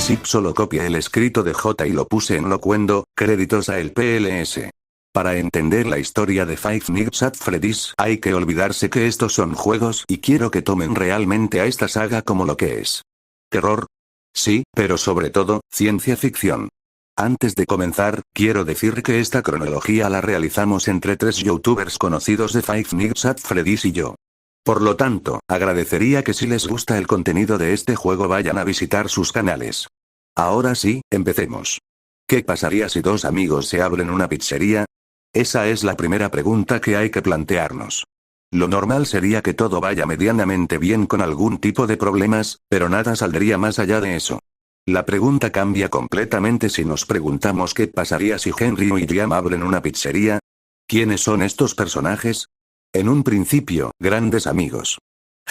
Zip solo copié el escrito de J y lo puse en Loquendo, créditos a el PLS. Para entender la historia de Five Nights at Freddy's hay que olvidarse que estos son juegos y quiero que tomen realmente a esta saga como lo que es. ¿Terror? Sí, pero sobre todo, ciencia ficción. Antes de comenzar, quiero decir que esta cronología la realizamos entre 3 youtubers conocidos de Five Nights at Freddy's y yo. Por lo tanto, agradecería que si les gusta el contenido de este juego vayan a visitar sus canales. Ahora sí, empecemos. ¿Qué pasaría si dos amigos se abren una pizzería? Esa es la primera pregunta que hay que plantearnos. Lo normal sería que todo vaya medianamente bien con algún tipo de problemas, pero nada saldría más allá de eso. La pregunta cambia completamente si nos preguntamos qué pasaría si Henry y William abren una pizzería. ¿Quiénes son estos personajes? En un principio, grandes amigos.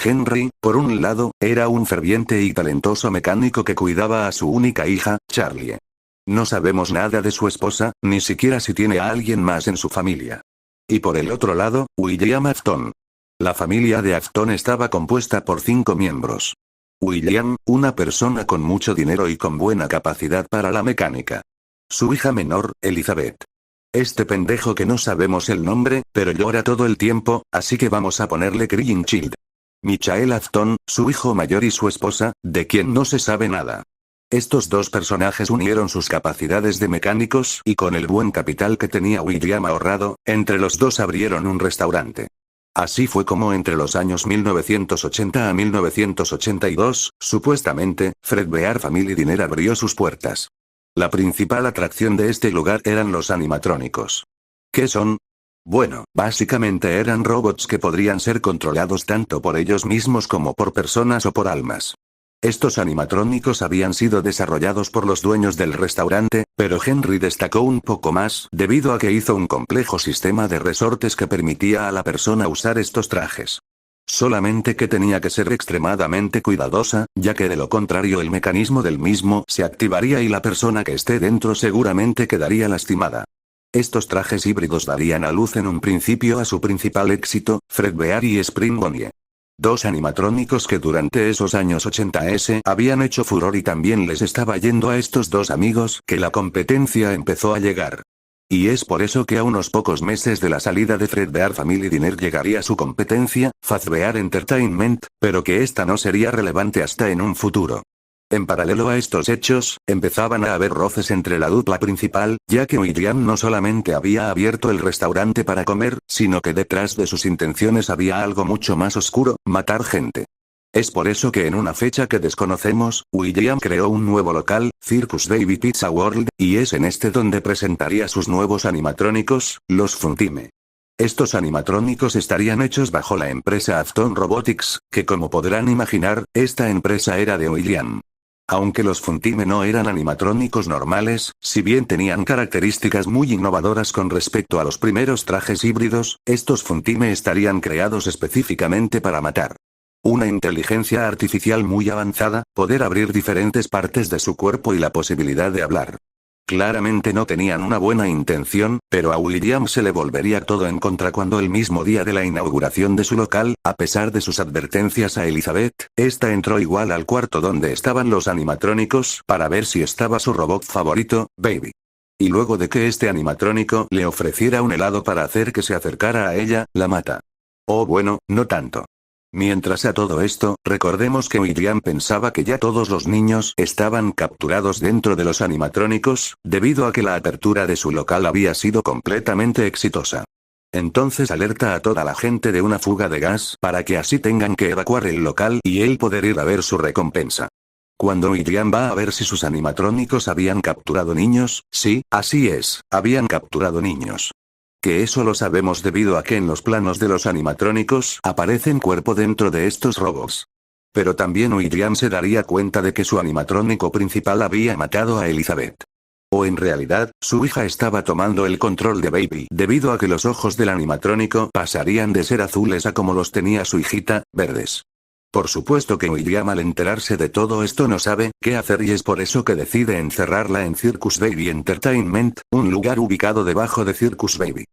Henry, por un lado, era un ferviente y talentoso mecánico que cuidaba a su única hija, Charlie. No sabemos nada de su esposa, ni siquiera si tiene a alguien más en su familia. Y por el otro lado, William Afton. La familia de Afton estaba compuesta por 5 miembros. William, una persona con mucho dinero y con buena capacidad para la mecánica. Su hija menor, Elizabeth. Este pendejo que no sabemos el nombre, pero llora todo el tiempo, así que vamos a ponerle Crying Child. Michael Afton, su hijo mayor y su esposa, de quien no se sabe nada. Estos dos personajes unieron sus capacidades de mecánicos y con el buen capital que tenía William ahorrado, entre los dos abrieron un restaurante. Así fue como entre los años 1980 a 1982, supuestamente, Fredbear Family Diner abrió sus puertas. La principal atracción de este lugar eran los animatrónicos. ¿Qué son? Bueno, básicamente eran robots que podrían ser controlados tanto por ellos mismos como por personas o por almas. Estos animatrónicos habían sido desarrollados por los dueños del restaurante, pero Henry destacó un poco más debido a que hizo un complejo sistema de resortes que permitía a la persona usar estos trajes. Solamente que tenía que ser extremadamente cuidadosa, ya que de lo contrario el mecanismo del mismo se activaría y la persona que esté dentro seguramente quedaría lastimada. Estos trajes híbridos darían a luz en un principio a su principal éxito, Fredbear y Spring Bonnie. Dos animatrónicos que durante esos años 80s habían hecho furor y también les estaba yendo a estos dos amigos que la competencia empezó a llegar. Y es por eso que a unos pocos meses de la salida de Fredbear Family Diner llegaría su competencia, Fazbear Entertainment, pero que esta no sería relevante hasta en un futuro. En paralelo a estos hechos, empezaban a haber roces entre la dupla principal, ya que William no solamente había abierto el restaurante para comer, sino que detrás de sus intenciones había algo mucho más oscuro, matar gente. Es por eso que en una fecha que desconocemos, William creó un nuevo local, Circus Baby Pizza World, y es en este donde presentaría sus nuevos animatrónicos, los Funtime. Estos animatrónicos estarían hechos bajo la empresa Afton Robotics, que como podrán imaginar, esta empresa era de William. Aunque los Funtime no eran animatrónicos normales, si bien tenían características muy innovadoras con respecto a los primeros trajes híbridos, estos Funtime estarían creados específicamente para matar. Una inteligencia artificial muy avanzada, poder abrir diferentes partes de su cuerpo y la posibilidad de hablar. Claramente no tenían una buena intención, pero a William se le volvería todo en contra cuando el mismo día de la inauguración de su local, a pesar de sus advertencias a Elizabeth, esta entró igual al cuarto donde estaban los animatrónicos para ver si estaba su robot favorito, Baby. Y luego de que este animatrónico le ofreciera un helado para hacer que se acercara a ella, la mata. Oh bueno, no tanto. Mientras a todo esto, recordemos que William pensaba que ya todos los niños estaban capturados dentro de los animatrónicos, debido a que la apertura de su local había sido completamente exitosa. Entonces alerta a toda la gente de una fuga de gas para que así tengan que evacuar el local y él poder ir a ver su recompensa. Cuando William va a ver si sus animatrónicos habían capturado niños, sí, así es, habían capturado niños. Que eso lo sabemos debido a que en los planos de los animatrónicos aparecen cuerpo dentro de estos robots. Pero también William se daría cuenta de que su animatrónico principal había matado a Elizabeth. O en realidad, su hija estaba tomando el control de Baby debido a que los ojos del animatrónico pasarían de ser azules a como los tenía su hijita, verdes. Por supuesto que William al enterarse de todo esto no sabe qué hacer y es por eso que decide encerrarla en Circus Baby Entertainment, un lugar ubicado debajo de Circus Baby.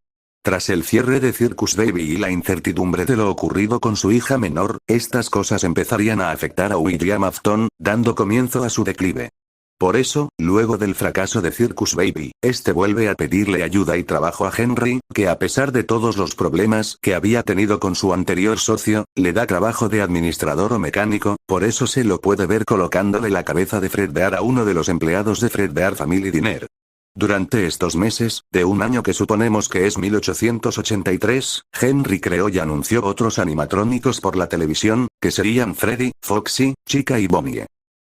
Tras el cierre de Circus Baby y la incertidumbre de lo ocurrido con su hija menor, estas cosas empezarían a afectar a William Afton, dando comienzo a su declive. Por eso, luego del fracaso de Circus Baby, este vuelve a pedirle ayuda y trabajo a Henry, que a pesar de todos los problemas que había tenido con su anterior socio, le da trabajo de administrador o mecánico, por eso se lo puede ver colocándole la cabeza de Fredbear a uno de los empleados de Fredbear Family Diner. Durante estos meses, de un año que suponemos que es 1883, Henry creó y anunció otros animatrónicos por la televisión, que serían Freddy, Foxy, Chica y Bonnie.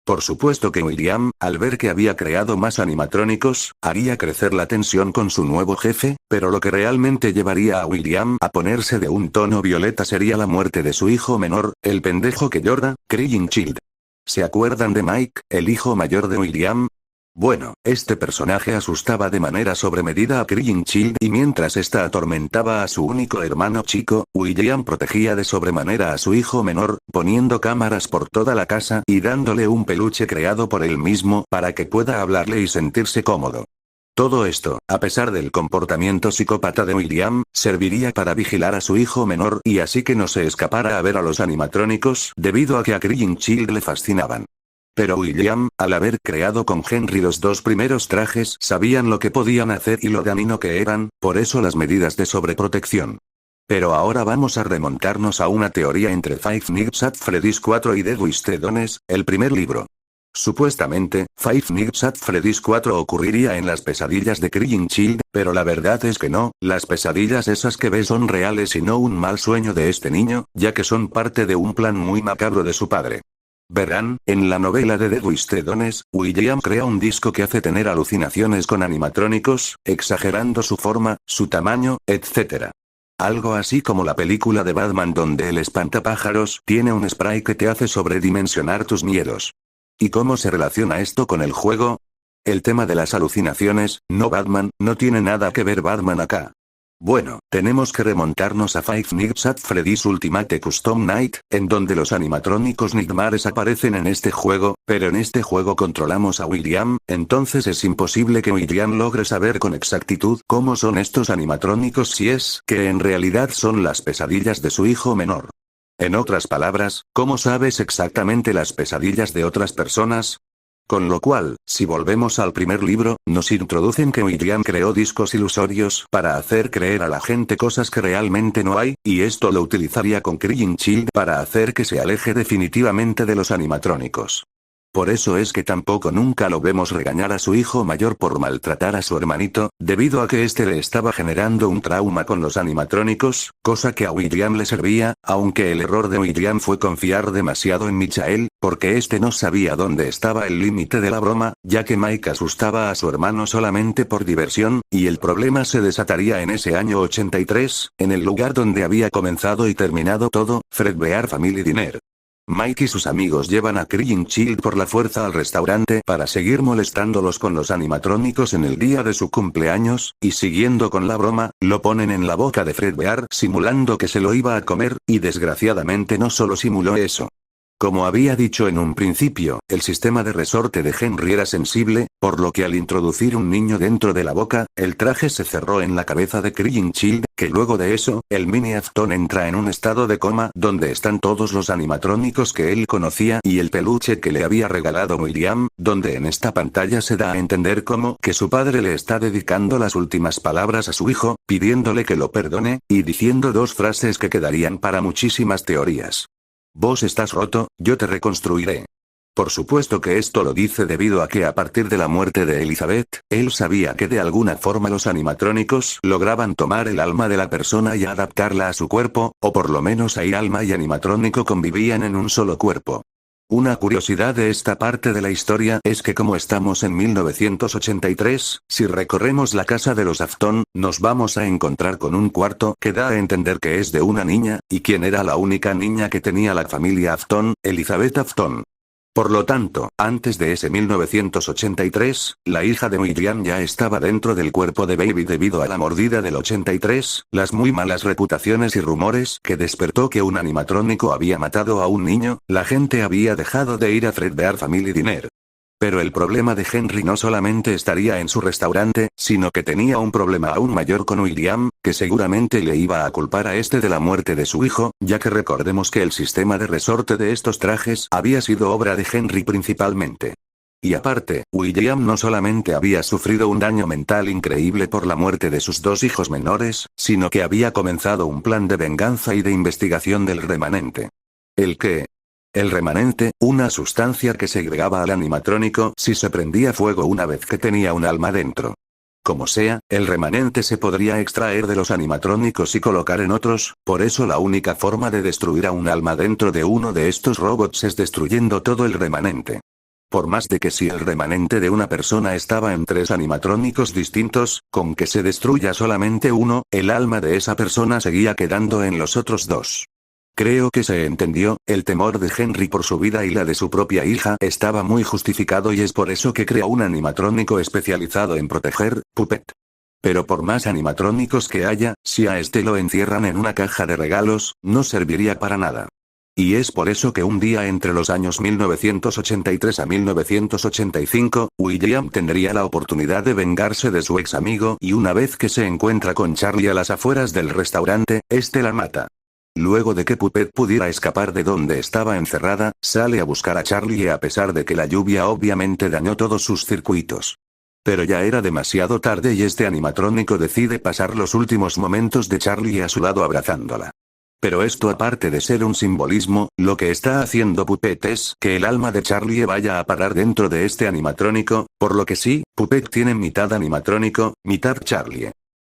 Por supuesto que William, al ver que había creado más animatrónicos, haría crecer la tensión con su nuevo jefe, pero lo que realmente llevaría a William a ponerse de un tono violeta sería la muerte de su hijo menor, el pendejo que llora, Crying Child. ¿Se acuerdan de Mike, el hijo mayor de William? Bueno, este personaje asustaba de manera sobremedida a Crying Child y mientras ésta atormentaba a su único hermano chico, William protegía de sobremanera a su hijo menor, poniendo cámaras por toda la casa y dándole un peluche creado por él mismo para que pueda hablarle y sentirse cómodo. Todo esto, a pesar del comportamiento psicópata de William, serviría para vigilar a su hijo menor y así que no se escapara a ver a los animatrónicos debido a que a Crying Child le fascinaban. Pero William, al haber creado con Henry los dos primeros trajes, sabían lo que podían hacer y lo dañino que eran, por eso las medidas de sobreprotección. Pero ahora vamos a remontarnos a una teoría entre Five Nights at Freddy's 4 y The Wistedones, el primer libro. Supuestamente, Five Nights at Freddy's 4 ocurriría en las pesadillas de Crying Child, pero la verdad es que no, las pesadillas esas que ves son reales y no un mal sueño de este niño, ya que son parte de un plan muy macabro de su padre. Verán, en la novela de The Wistedones, William crea un disco que hace tener alucinaciones con animatrónicos, exagerando su forma, su tamaño, etc. Algo así como la película de Batman donde el espantapájaros tiene un spray que te hace sobredimensionar tus miedos. ¿Y cómo se relaciona esto con el juego? El tema de las alucinaciones, no Batman, no tiene nada que ver Batman acá. Bueno, tenemos que remontarnos a Five Nights at Freddy's Ultimate Custom Night, en donde los animatrónicos Nightmares aparecen en este juego, pero en este juego controlamos a William, entonces es imposible que William logre saber con exactitud cómo son estos animatrónicos si es que en realidad son las pesadillas de su hijo menor. En otras palabras, ¿cómo sabes exactamente las pesadillas de otras personas? Con lo cual, si volvemos al primer libro, nos introducen que William creó discos ilusorios para hacer creer a la gente cosas que realmente no hay, y esto lo utilizaría con Crying Child para hacer que se aleje definitivamente de los animatrónicos. Por eso es que tampoco nunca lo vemos regañar a su hijo mayor por maltratar a su hermanito, debido a que este le estaba generando un trauma con los animatrónicos, cosa que a William le servía, aunque el error de William fue confiar demasiado en Michael, porque este no sabía dónde estaba el límite de la broma, ya que Mike asustaba a su hermano solamente por diversión, y el problema se desataría en ese año 83, en el lugar donde había comenzado y terminado todo, Fredbear Family Diner. Mike y sus amigos llevan a Crying Child por la fuerza al restaurante para seguir molestándolos con los animatrónicos en el día de su cumpleaños, y siguiendo con la broma, lo ponen en la boca de Fredbear simulando que se lo iba a comer, y desgraciadamente no solo simuló eso. Como había dicho en un principio, el sistema de resorte de Henry era sensible, por lo que al introducir un niño dentro de la boca, el traje se cerró en la cabeza de Crying Child, que luego de eso, el mini Afton entra en un estado de coma donde están todos los animatrónicos que él conocía y el peluche que le había regalado William, donde en esta pantalla se da a entender como que su padre le está dedicando las últimas palabras a su hijo, pidiéndole que lo perdone, y diciendo dos frases que quedarían para muchísimas teorías. Vos estás roto, yo te reconstruiré. Por supuesto que esto lo dice debido a que a partir de la muerte de Elizabeth, él sabía que de alguna forma los animatrónicos lograban tomar el alma de la persona y adaptarla a su cuerpo, o por lo menos ahí alma y animatrónico convivían en un solo cuerpo. Una curiosidad de esta parte de la historia es que como estamos en 1983, si recorremos la casa de los Afton, nos vamos a encontrar con un cuarto que da a entender que es de una niña, y quien era la única niña que tenía la familia Afton, Elizabeth Afton. Por lo tanto, antes de ese 1983, la hija de William ya estaba dentro del cuerpo de Baby debido a la mordida del 83, las muy malas reputaciones y rumores que despertó que un animatrónico había matado a un niño, la gente había dejado de ir a Fredbear Family Diner. Pero el problema de Henry no solamente estaría en su restaurante, sino que tenía un problema aún mayor con William, que seguramente le iba a culpar a este de la muerte de su hijo, ya que recordemos que el sistema de resorte de estos trajes había sido obra de Henry principalmente. Y aparte, William no solamente había sufrido un daño mental increíble por la muerte de sus dos hijos menores, sino que había comenzado un plan de venganza y de investigación del remanente. ¿El qué? El remanente, una sustancia que segregaba al animatrónico si se prendía fuego una vez que tenía un alma dentro. Como sea, el remanente se podría extraer de los animatrónicos y colocar en otros, por eso la única forma de destruir a un alma dentro de uno de estos robots es destruyendo todo el remanente. Por más de que si el remanente de una persona estaba en 3 animatrónicos distintos, con que se destruya solamente uno, el alma de esa persona seguía quedando en los otros 2. Creo que se entendió, el temor de Henry por su vida y la de su propia hija estaba muy justificado y es por eso que creó un animatrónico especializado en proteger, Puppet. Pero por más animatrónicos que haya, si a este lo encierran en una caja de regalos, no serviría para nada. Y es por eso que un día entre los años 1983 a 1985, William tendría la oportunidad de vengarse de su ex amigo y una vez que se encuentra con Charlie a las afueras del restaurante, este la mata. Luego de que Puppet pudiera escapar de donde estaba encerrada, sale a buscar a Charlie a pesar de que la lluvia obviamente dañó todos sus circuitos. Pero ya era demasiado tarde y este animatrónico decide pasar los últimos momentos de Charlie a su lado abrazándola. Pero esto aparte de ser un simbolismo, lo que está haciendo Puppet es que el alma de Charlie vaya a parar dentro de este animatrónico, por lo que sí, Puppet tiene mitad animatrónico, mitad Charlie.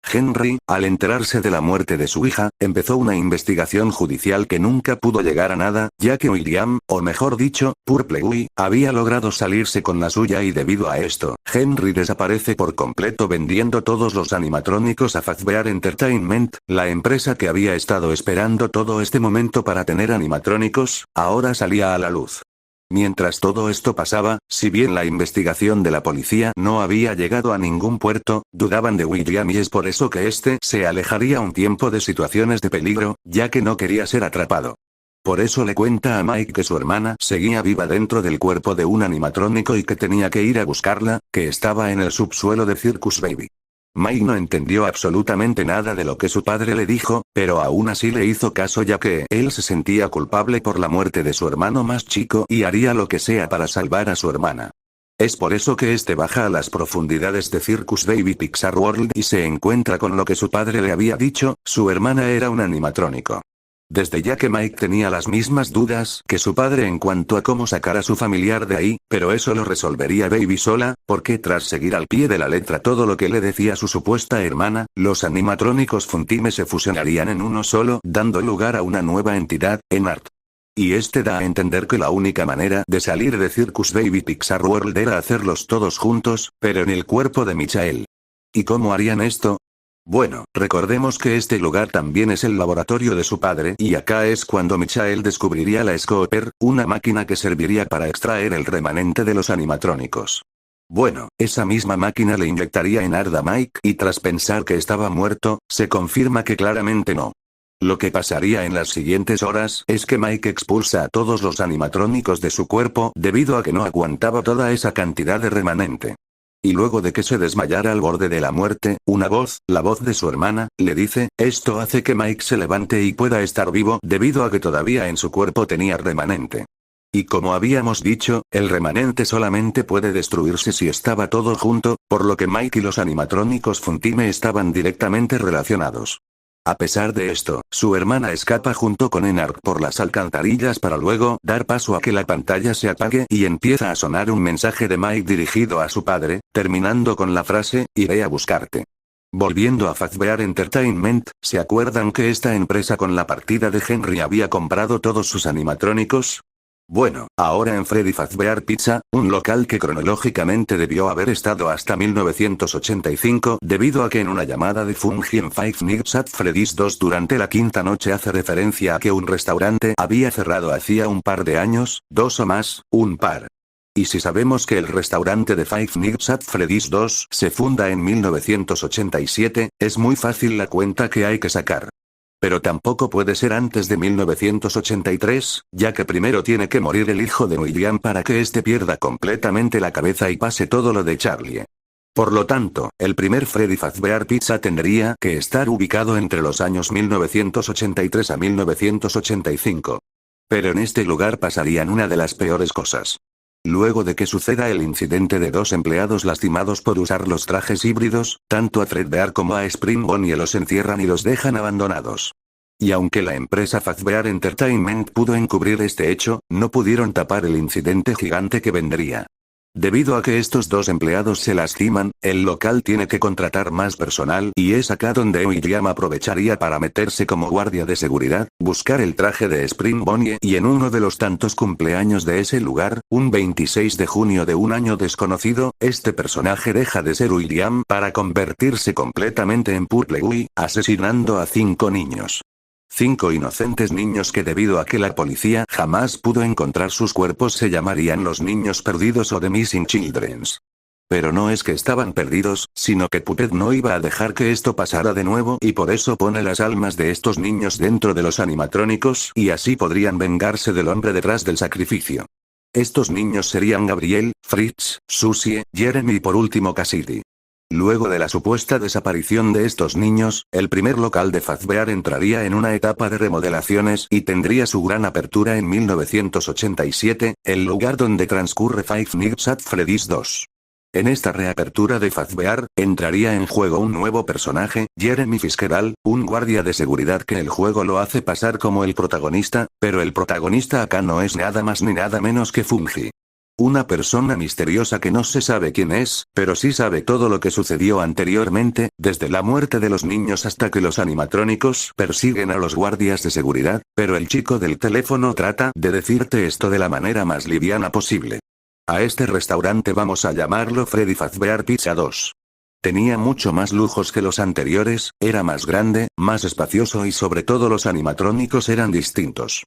Henry, al enterarse de la muerte de su hija, empezó una investigación judicial que nunca pudo llegar a nada, ya que William, o mejor dicho, Purpley, había logrado salirse con la suya y debido a esto, Henry desaparece por completo vendiendo todos los animatrónicos a Fazbear Entertainment, la empresa que había estado esperando todo este momento para tener animatrónicos, ahora salía a la luz. Mientras todo esto pasaba, si bien la investigación de la policía no había llegado a ningún puerto, dudaban de William y es por eso que este se alejaría un tiempo de situaciones de peligro, ya que no quería ser atrapado. Por eso le cuenta a Mike que su hermana seguía viva dentro del cuerpo de un animatrónico y que tenía que ir a buscarla, que estaba en el subsuelo de Circus Baby. Mike no entendió absolutamente nada de lo que su padre le dijo, pero aún así le hizo caso ya que él se sentía culpable por la muerte de su hermano más chico y haría lo que sea para salvar a su hermana. Es por eso que este baja a las profundidades de Circus Baby Pixar World y se encuentra con lo que su padre le había dicho, su hermana era un animatrónico. Desde ya que Mike tenía las mismas dudas que su padre en cuanto a cómo sacar a su familiar de ahí, pero eso lo resolvería Baby sola, porque tras seguir al pie de la letra todo lo que le decía su supuesta hermana, los animatrónicos Funtime se fusionarían en uno solo, dando lugar a una nueva entidad, Enart. Y este da a entender que la única manera de salir de Circus Baby Pixar World era hacerlos todos juntos, pero en el cuerpo de Michael. ¿Y cómo harían esto? Bueno, recordemos que este lugar también es el laboratorio de su padre y acá es cuando Michael descubriría la Scooper, una máquina que serviría para extraer el remanente de los animatrónicos. Bueno, esa misma máquina le inyectaría en a Mike y tras pensar que estaba muerto, se confirma que claramente no. Lo que pasaría en las siguientes horas es que Mike expulsa a todos los animatrónicos de su cuerpo debido a que no aguantaba toda esa cantidad de remanente. Y luego de que se desmayara al borde de la muerte, una voz, la voz de su hermana, le dice, esto hace que Mike se levante y pueda estar vivo debido a que todavía en su cuerpo tenía remanente. Y como habíamos dicho, el remanente solamente puede destruirse si estaba todo junto, por lo que Mike y los animatrónicos Funtime estaban directamente relacionados. A pesar de esto, su hermana escapa junto con Enart por las alcantarillas para luego dar paso a que la pantalla se apague y empieza a sonar un mensaje de Mike dirigido a su padre, terminando con la frase, iré a buscarte. Volviendo a Fazbear Entertainment, ¿se acuerdan que esta empresa con la partida de Henry había comprado todos sus animatrónicos? Bueno, ahora en Freddy Fazbear Pizza, un local que cronológicamente debió haber estado hasta 1985 debido a que en una llamada de Fungi en Five Nights at Freddy's 2 durante la quinta noche hace referencia a que un restaurante había cerrado hacía un par de años, 2 o más, un par. Y si sabemos que el restaurante de Five Nights at Freddy's 2 se funda en 1987, es muy fácil la cuenta que hay que sacar. Pero tampoco puede ser antes de 1983, ya que primero tiene que morir el hijo de William para que éste pierda completamente la cabeza y pase todo lo de Charlie. Por lo tanto, el primer Freddy Fazbear Pizza tendría que estar ubicado entre los años 1983 a 1985. Pero en este lugar pasarían una de las peores cosas. Luego de que suceda el incidente de 2 empleados lastimados por usar los trajes híbridos, tanto a Fredbear como a Spring Bonnie los encierran y los dejan abandonados. Y aunque la empresa Fazbear Entertainment pudo encubrir este hecho, no pudieron tapar el incidente gigante que vendría. Debido a que estos 2 empleados se lastiman, el local tiene que contratar más personal y es acá donde William aprovecharía para meterse como guardia de seguridad, buscar el traje de Spring Bonnie y en uno de los tantos cumpleaños de ese lugar, un 26 de junio de un año desconocido, este personaje deja de ser William para convertirse completamente en Purple, asesinando a 5 niños. 5 inocentes niños que debido a que la policía jamás pudo encontrar sus cuerpos se llamarían los niños perdidos o The Missing Childrens. Pero no es que estaban perdidos, sino que Puppet no iba a dejar que esto pasara de nuevo y por eso pone las almas de estos niños dentro de los animatrónicos y así podrían vengarse del hombre detrás del sacrificio. Estos niños serían Gabriel, Fritz, Susie, Jeremy y por último Cassidy. Luego de la supuesta desaparición de estos niños, el primer local de Fazbear entraría en una etapa de remodelaciones y tendría su gran apertura en 1987, el lugar donde transcurre Five Nights at Freddy's 2. En esta reapertura de Fazbear, entraría en juego un nuevo personaje, Jeremy Fitzgerald, un guardia de seguridad que el juego lo hace pasar como el protagonista, pero el protagonista acá no es nada más ni nada menos que Fungi. Una persona misteriosa que no se sabe quién es, pero sí sabe todo lo que sucedió anteriormente, desde la muerte de los niños hasta que los animatrónicos persiguen a los guardias de seguridad, pero el chico del teléfono trata de decirte esto de la manera más liviana posible. A este restaurante vamos a llamarlo Freddy Fazbear Pizza 2. Tenía mucho más lujos que los anteriores, era más grande, más espacioso y sobre todo los animatrónicos eran distintos.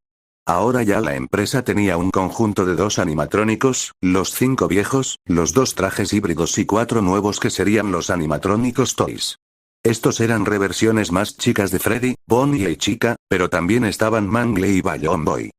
Ahora ya la empresa tenía un conjunto de 2 animatrónicos, los 5 viejos, los 2 trajes híbridos y 4 nuevos que serían los animatrónicos Toys. Estos eran reversiones más chicas de Freddy, Bonnie y Chica, pero también estaban Mangle y Balloon Boy.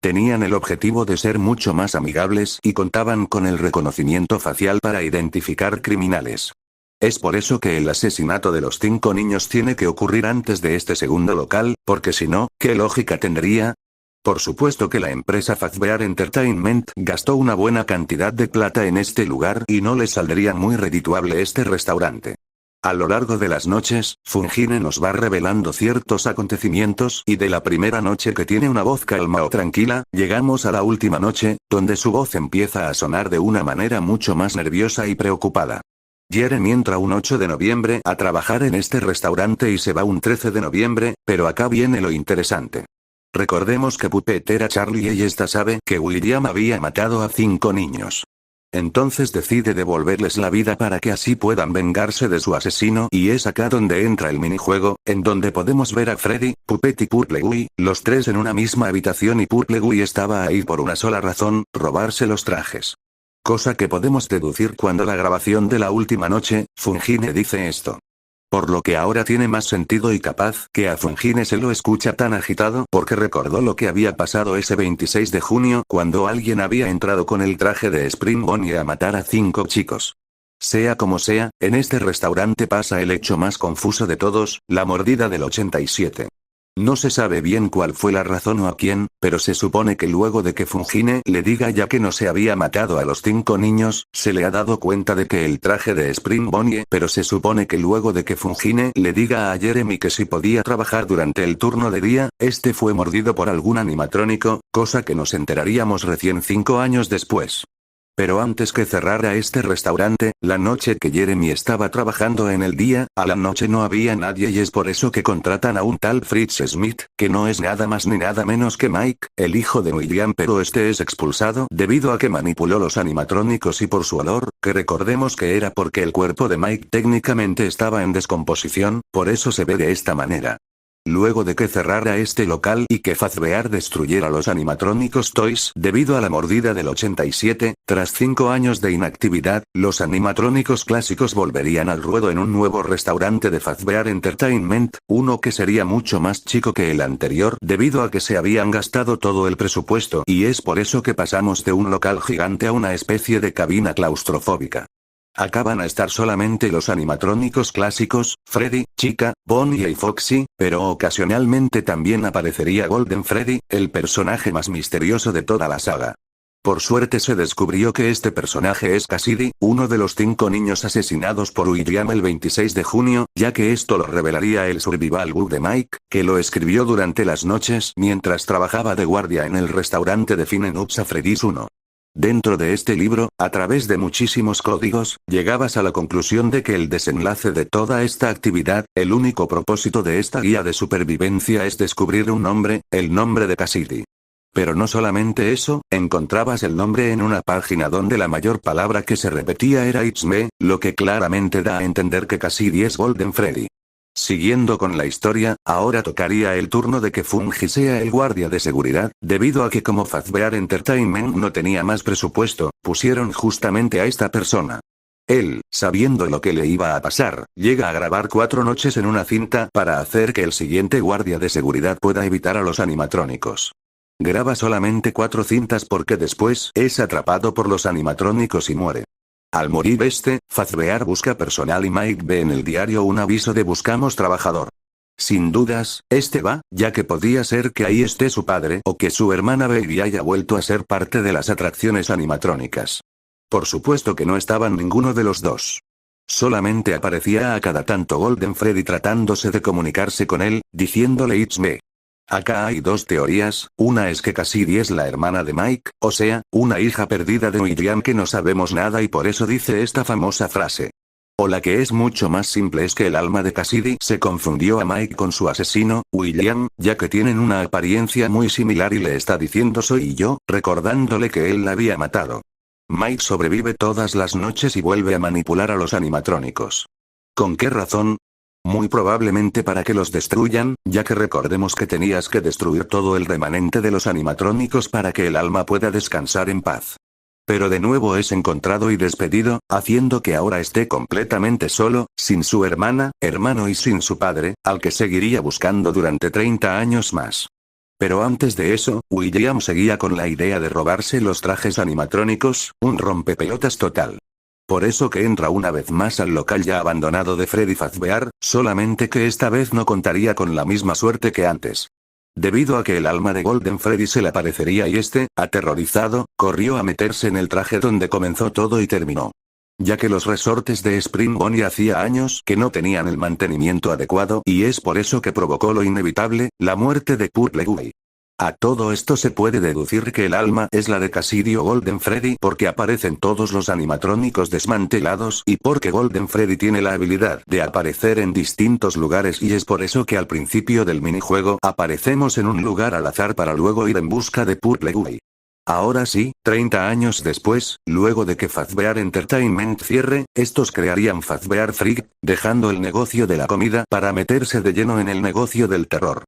Tenían el objetivo de ser mucho más amigables y contaban con el reconocimiento facial para identificar criminales. Es por eso que el asesinato de los 5 niños tiene que ocurrir antes de este segundo local, porque si no, ¿qué lógica tendría? Por supuesto que la empresa Fazbear Entertainment gastó una buena cantidad de plata en este lugar y no le saldría muy redituable este restaurante. A lo largo de las noches, Fungine nos va revelando ciertos acontecimientos y de la primera noche que tiene una voz calma o tranquila, llegamos a la última noche, donde su voz empieza a sonar de una manera mucho más nerviosa y preocupada. Jeremy entra un 8 de noviembre a trabajar en este restaurante y se va un 13 de noviembre, pero acá viene lo interesante. Recordemos que Puppet era Charlie y esta sabe que William había matado a 5 niños. Entonces decide devolverles la vida para que así puedan vengarse de su asesino y es acá donde entra el minijuego, en donde podemos ver a Freddy, Puppet y Purple, los 3 en una misma habitación y Purple estaba ahí por una sola razón, robarse los trajes. Cosa que podemos deducir cuando la grabación de la última noche, Fungine dice esto. Por lo que ahora tiene más sentido y capaz que a Fungine se lo escucha tan agitado porque recordó lo que había pasado ese 26 de junio cuando alguien había entrado con el traje de Spring Bonnie a matar a 5 chicos. Sea como sea, en este restaurante pasa el hecho más confuso de todos, la mordida del 87. No se sabe bien cuál fue la razón o a quién, pero se supone que luego de que Fungine le diga ya que no se había matado a los 5 niños, se le ha dado cuenta de que el traje de Spring Bonnie, pero se supone que luego de que Fungine le diga a Jeremy que si podía trabajar durante el turno de día, este fue mordido por algún animatrónico, cosa que nos enteraríamos recién 5 años después. Pero antes que cerrara este restaurante, la noche que Jeremy estaba trabajando en el día, a la noche no había nadie y es por eso que contratan a un tal Fritz Smith, que no es nada más ni nada menos que Mike, el hijo de William, pero este es expulsado debido a que manipuló los animatrónicos y por su olor, que recordemos que era porque el cuerpo de Mike técnicamente estaba en descomposición, por eso se ve de esta manera. Luego de que cerrara este local y que Fazbear destruyera los animatrónicos Toys debido a la mordida del 87, tras 5 años de inactividad, los animatrónicos clásicos volverían al ruedo en un nuevo restaurante de Fazbear Entertainment, uno que sería mucho más chico que el anterior debido a que se habían gastado todo el presupuesto y es por eso que pasamos de un local gigante a una especie de cabina claustrofóbica. Acá van a estar solamente los animatrónicos clásicos, Freddy, Chica, Bonnie y Foxy, pero ocasionalmente también aparecería Golden Freddy, el personaje más misterioso de toda la saga. Por suerte se descubrió que este personaje es Cassidy, uno de los 5 niños asesinados por William el 26 de junio, ya que esto lo revelaría el survival book de Mike, que lo escribió durante las noches mientras trabajaba de guardia en el restaurante de Five Nights at Freddy's 1. Dentro de este libro, a través de muchísimos códigos, llegabas a la conclusión de que el desenlace de toda esta actividad, el único propósito de esta guía de supervivencia es descubrir un nombre, el nombre de Cassidy. Pero no solamente eso, encontrabas el nombre en una página donde la mayor palabra que se repetía era It's me, lo que claramente da a entender que Cassidy es Golden Freddy. Siguiendo con la historia, ahora tocaría el turno de que Fungi sea el guardia de seguridad, debido a que como Fazbear Entertainment no tenía más presupuesto, pusieron justamente a esta persona. Él, sabiendo lo que le iba a pasar, llega a grabar 4 noches en una cinta para hacer que el siguiente guardia de seguridad pueda evitar a los animatrónicos. Graba solamente 4 cintas porque después es atrapado por los animatrónicos y muere. Al morir Fazbear busca personal y Mike ve en el diario un aviso de buscamos trabajador. Sin dudas, va, ya que podría ser que ahí esté su padre o que su hermana Baby haya vuelto a ser parte de las atracciones animatrónicas. Por supuesto que no estaban ninguno de los dos. Solamente aparecía a cada tanto Golden Freddy tratándose de comunicarse con él, diciéndole It's me. Acá hay 2 teorías, una es que Cassidy es la hermana de Mike, o sea, una hija perdida de William que no sabemos nada y por eso dice esta famosa frase. O la que es mucho más simple es que el alma de Cassidy se confundió a Mike con su asesino, William, ya que tienen una apariencia muy similar y le está diciendo soy yo, recordándole que él la había matado. Mike sobrevive todas las noches y vuelve a manipular a los animatrónicos. ¿Con qué razón? Muy probablemente para que los destruyan, ya que recordemos que tenías que destruir todo el remanente de los animatrónicos para que el alma pueda descansar en paz. Pero de nuevo es encontrado y despedido, haciendo que ahora esté completamente solo, sin su hermana, hermano y sin su padre, al que seguiría buscando durante 30 años más. Pero antes de eso, William seguía con la idea de robarse los trajes animatrónicos, un rompepelotas total. Por eso que entra una vez más al local ya abandonado de Freddy Fazbear, solamente que esta vez no contaría con la misma suerte que antes. Debido a que el alma de Golden Freddy se le aparecería y aterrorizado, corrió a meterse en el traje donde comenzó todo y terminó. Ya que los resortes de Spring Bonnie hacía años que no tenían el mantenimiento adecuado y es por eso que provocó lo inevitable, la muerte de Purple Guy. A todo esto se puede deducir que el alma es la de Cassidy o Golden Freddy porque aparecen todos los animatrónicos desmantelados y porque Golden Freddy tiene la habilidad de aparecer en distintos lugares y es por eso que al principio del minijuego aparecemos en un lugar al azar para luego ir en busca de Purple Guy. Ahora sí, 30 años después, luego de que Fazbear Entertainment cierre, estos crearían Fazbear Freak, dejando el negocio de la comida para meterse de lleno en el negocio del terror.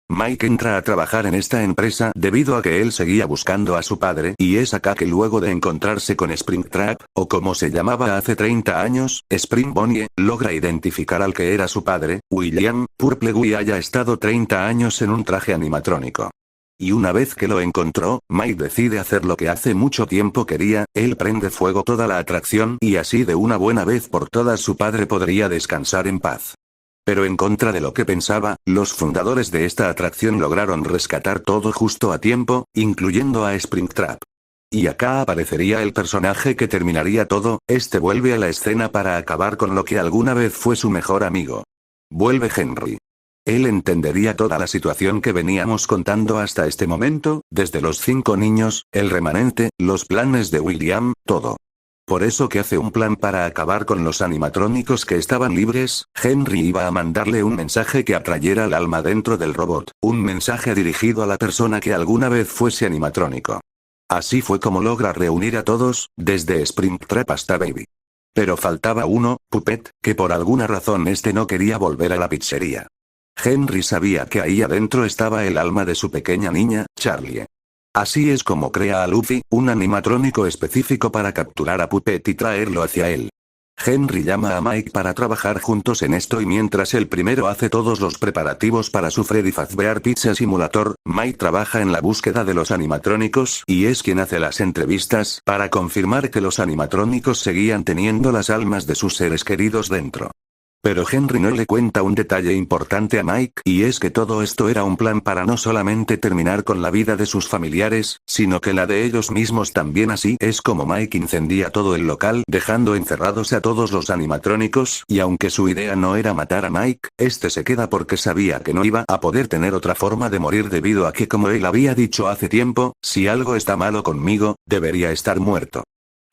Mike entra a trabajar en esta empresa debido a que él seguía buscando a su padre y es acá que luego de encontrarse con Springtrap, o como se llamaba hace 30 años, Spring Bonnie, logra identificar al que era su padre, William, Purple Guy haya estado 30 años en un traje animatrónico. Y una vez que lo encontró, Mike decide hacer lo que hace mucho tiempo quería, él prende fuego toda la atracción y así de una buena vez por todas su padre podría descansar en paz. Pero en contra de lo que pensaba, los fundadores de esta atracción lograron rescatar todo justo a tiempo, incluyendo a Springtrap. Y acá aparecería el personaje que terminaría todo, vuelve a la escena para acabar con lo que alguna vez fue su mejor amigo. Vuelve Henry. Él entendería toda la situación que veníamos contando hasta este momento, desde los 5 niños, el remanente, los planes de William, todo. Por eso que hace un plan para acabar con los animatrónicos que estaban libres, Henry iba a mandarle un mensaje que atrayera al alma dentro del robot, un mensaje dirigido a la persona que alguna vez fuese animatrónico. Así fue como logra reunir a todos, desde Springtrap hasta Baby. Pero faltaba uno, Puppet, que por alguna razón no quería volver a la pizzería. Henry sabía que ahí adentro estaba el alma de su pequeña niña, Charlie. Así es como crea a Luffy, un animatrónico específico para capturar a Puppet y traerlo hacia él. Henry llama a Mike para trabajar juntos en esto y mientras el primero hace todos los preparativos para su Freddy Fazbear Pizza Simulator, Mike trabaja en la búsqueda de los animatrónicos y es quien hace las entrevistas para confirmar que los animatrónicos seguían teniendo las almas de sus seres queridos dentro. Pero Henry no le cuenta un detalle importante a Mike, y es que todo esto era un plan para no solamente terminar con la vida de sus familiares, sino que la de ellos mismos también. Así es como Mike incendia todo el local, dejando encerrados a todos los animatrónicos, y aunque su idea no era matar a Mike, este se queda porque sabía que no iba a poder tener otra forma de morir debido a que, como él había dicho hace tiempo, si algo está malo conmigo, debería estar muerto.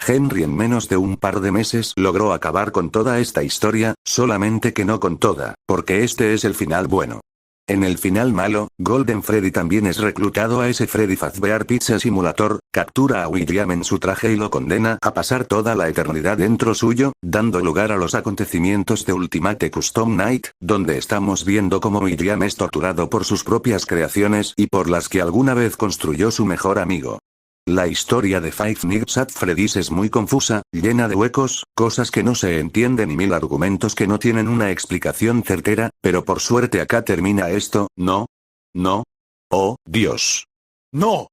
Henry en menos de un par de meses logró acabar con toda esta historia, solamente que no con toda, porque este es el final bueno. En el final malo, Golden Freddy también es reclutado a ese Freddy Fazbear Pizza Simulator, captura a William en su traje y lo condena a pasar toda la eternidad dentro suyo, dando lugar a los acontecimientos de Ultimate Custom Night, donde estamos viendo cómo William es torturado por sus propias creaciones y por las que alguna vez construyó su mejor amigo. La historia de Five Nights at Freddy's es muy confusa, llena de huecos, cosas que no se entienden y mil argumentos que no tienen una explicación certera, pero por suerte acá termina esto, ¿no? ¿No? ¡Oh, Dios! ¡No!